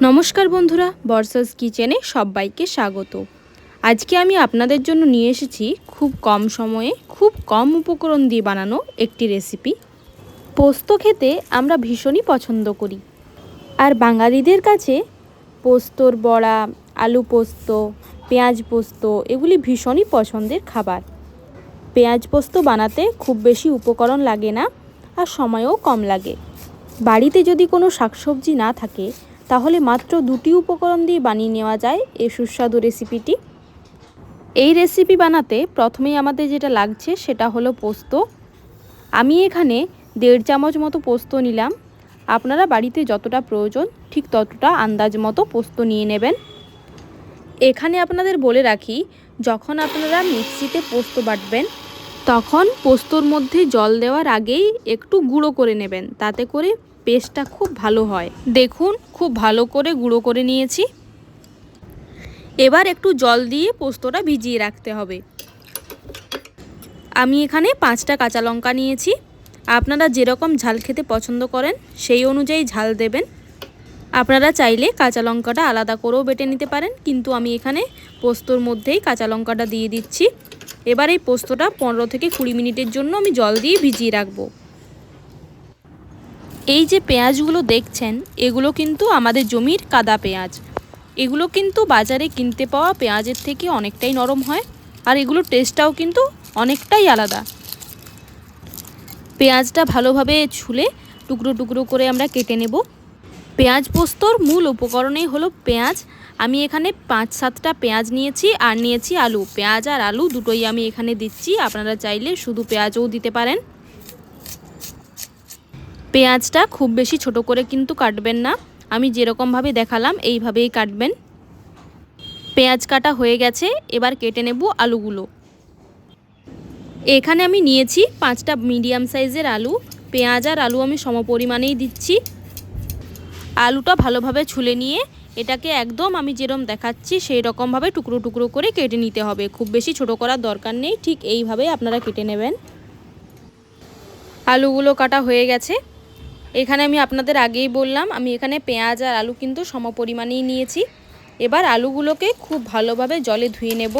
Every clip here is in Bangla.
নমস্কার বন্ধুরা, বর্ষাস কিচেনে সবাইকে স্বাগত। আজকে আমি আপনাদের জন্য নিয়ে এসেছি খুব কম সময়ে খুব কম উপকরণ দিয়ে বানানো একটি রেসিপি। পোস্ত খেতে আমরা ভীষণই পছন্দ করি, আর বাঙালিদের কাছে পোস্তর বড়া, আলু পোস্ত, পেঁয়াজ পোস্ত এগুলি ভীষণই পছন্দের খাবার। পেঁয়াজ পোস্ত বানাতে খুব বেশি উপকরণ লাগে না, আর সময়ও কম লাগে। বাড়িতে যদি কোনো শাকসবজি না থাকে তাহলে মাত্র দুটি উপকরণ দিয়ে বানিয়ে নেওয়া যায় এই সুস্বাদু রেসিপিটি। এই রেসিপি বানাতে প্রথমেই আমাদের যেটা লাগছে সেটা হলো পোস্ত। আমি এখানে 1.5 চামচ মতো পোস্ত নিলাম। আপনারা বাড়িতে যতটা প্রয়োজন ঠিক ততটা আন্দাজ মতো পোস্ত নিয়ে নেবেন। এখানে আপনাদের বলে রাখি, যখন আপনারা মিক্সিতে পোস্ত বাটবেন তখন পোস্তর মধ্যে জল দেওয়ার আগেই একটু গুঁড়ো করে নেবেন, তাতে করে পেস্টটা খুব ভালো হয়। দেখুন, খুব ভালো করে গুঁড়ো করে নিয়েছি। এবার একটু জল দিয়ে পোস্তটা ভিজিয়ে রাখতে হবে। আমি এখানে 5টা কাঁচা লঙ্কা নিয়েছি। আপনারা যেরকম ঝাল খেতে পছন্দ করেন সেই অনুযায়ী ঝাল দেবেন। আপনারা চাইলে কাঁচা লঙ্কাটা আলাদা করেও বেটে নিতে পারেন, কিন্তু আমি এখানে পোস্তর মধ্যেই কাঁচা লঙ্কাটা দিয়ে দিচ্ছি। এবার এই পোস্তটা 15 থেকে 20 মিনিটের জন্য আমি জল দিয়ে ভিজিয়ে রাখবো। এই যে পেঁয়াজগুলো দেখছেন, এগুলো কিন্তু আমাদের জমির কাদা পেঁয়াজ। এগুলো কিন্তু বাজারে কিনতে পাওয়া পেঁয়াজের থেকে অনেকটাই নরম হয়, আর এগুলোর টেস্টটাও কিন্তু অনেকটাই আলাদা। পেঁয়াজটা ভালোভাবে ছুলে টুকরো টুকরো করে আমরা কেটে নেব। পেঁয়াজ পোস্তর মূল উপকরণেই হলো পেঁয়াজ। আমি এখানে 5-7টা পেঁয়াজ নিয়েছি, আর নিয়েছি আলু। পেঁয়াজ আর আলু দুটোই আমি এখানে দিচ্ছি, আপনারা চাইলে শুধু পেঁয়াজও দিতে পারেন। পেঁয়াজটা খুব বেশি ছোট করে কিন্তু কাটবেন না, আমি যেরকমভাবে দেখালাম এইভাবেই কাটবেন। পেঁয়াজ কাটা হয়ে গেছে, এবার কেটে নেব আলুগুলো। এখানে আমি নিয়েছি 5টা মিডিয়াম সাইজের আলু। পেঁয়াজ আর আলু আমি সমপরিমাণেই দিচ্ছি। আলুটা ভালোভাবে ছুলে নিয়ে এটাকে একদম আমি যেরকম দেখাচ্ছি সেই রকমভাবে টুকরো টুকরো করে কেটে নিতে হবে। খুব বেশি ছোট করার দরকার নেই, ঠিক এইভাবে আপনারা কেটে নেবেন। আলুগুলো কাটা হয়ে গেছে। এখানে আমি আপনাদের আগেই বললাম, আমি এখানে পেঁয়াজ আর আলু কিন্তু সমপরিমাণেই নিয়েছি। এবার আলুগুলোকে খুব ভালোভাবে জলে ধুয়ে নেব।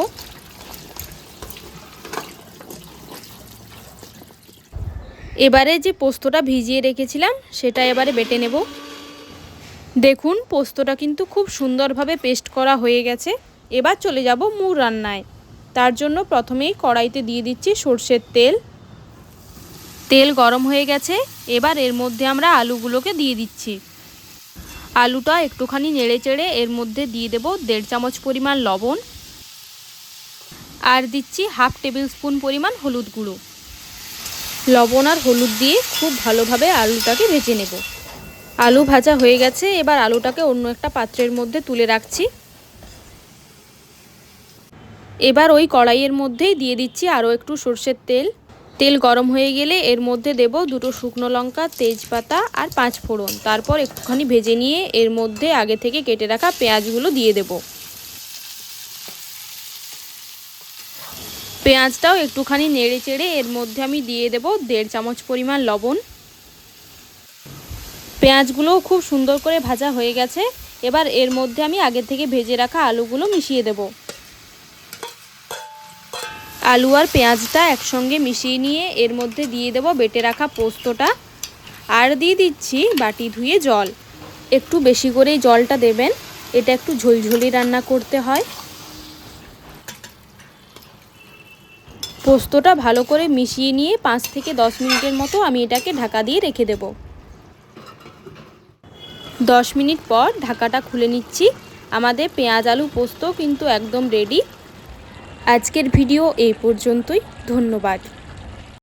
এবারে যে পোস্তটা ভিজিয়ে রেখেছিলাম সেটা এবারে বেটে নেব। দেখুন, পোস্তটা কিন্তু খুব সুন্দরভাবে পেস্ট করা হয়ে গেছে। এবার চলে যাব মূল রান্নায়। তার জন্য প্রথমেই কড়াইতে দিয়ে দিচ্ছি সর্ষের তেল। তেল গরম হয়ে গেছে, এবার এর মধ্যে আমরা আলুগুলোকে দিয়ে দিচ্ছি। আলুটা একটুখানি নেড়ে চেড়ে এর মধ্যে দিয়ে দেব 1.5 চামচ পরিমাণ লবণ, আর দিচ্ছি 1/2 টেবিল স্পুন পরিমাণ হলুদ গুঁড়ো। লবণ আর হলুদ দিয়ে খুব ভালোভাবে আলুটাকে ভেজে নেব। আলু ভাজা হয়ে গেছে, এবার আলুটাকে অন্য একটা পাত্রের মধ্যে তুলে রাখছি। এবার ওই কড়াইয়ের মধ্যেই দিয়ে দিচ্ছি আরও একটু সর্ষের তেল। তেল গরম হয়ে গেলে এর মধ্যে দেব 2টো শুকনো লঙ্কা, তেজপাতা আর 5 ফোড়ন। তারপর একটুখানি ভেজে নিয়ে এর মধ্যে আগে থেকে কেটে রাখা পেঁয়াজগুলো দিয়ে দেব। পেঁয়াজটাও একটুখানি নেড়ে চেড়ে এর মধ্যে আমি দিয়ে দেব 1.5 চামচ পরিমাণ লবণ। পেঁয়াজগুলোও খুব সুন্দর করে ভাজা হয়ে গেছে। এবার এর মধ্যে আমি আগে থেকে ভেজে রাখা আলুগুলো মিশিয়ে দেব। আলু আর পেঁয়াজটা একসঙ্গে মিশিয়ে নিয়ে এর মধ্যে দিয়ে দেব বেটে রাখা পোস্তটা, আর দিয়ে দিচ্ছি বাটি ধুয়ে জল। একটু বেশি করেই জলটা দেবেন, এটা একটু ঝোলঝোলি রান্না করতে হয়। পোস্তটা ভালো করে মিশিয়ে নিয়ে 5 থেকে 10 মিনিটের মতো আমি এটাকে ঢাকা দিয়ে রেখে দেব। 10 মিনিট পর ঢাকাটা খুলে নিচ্ছি। আমাদের পেঁয়াজ আলু পোস্ত কিন্তু একদম রেডি। আজকের ভিডিও এই পর্যন্তই। ধন্যবাদ।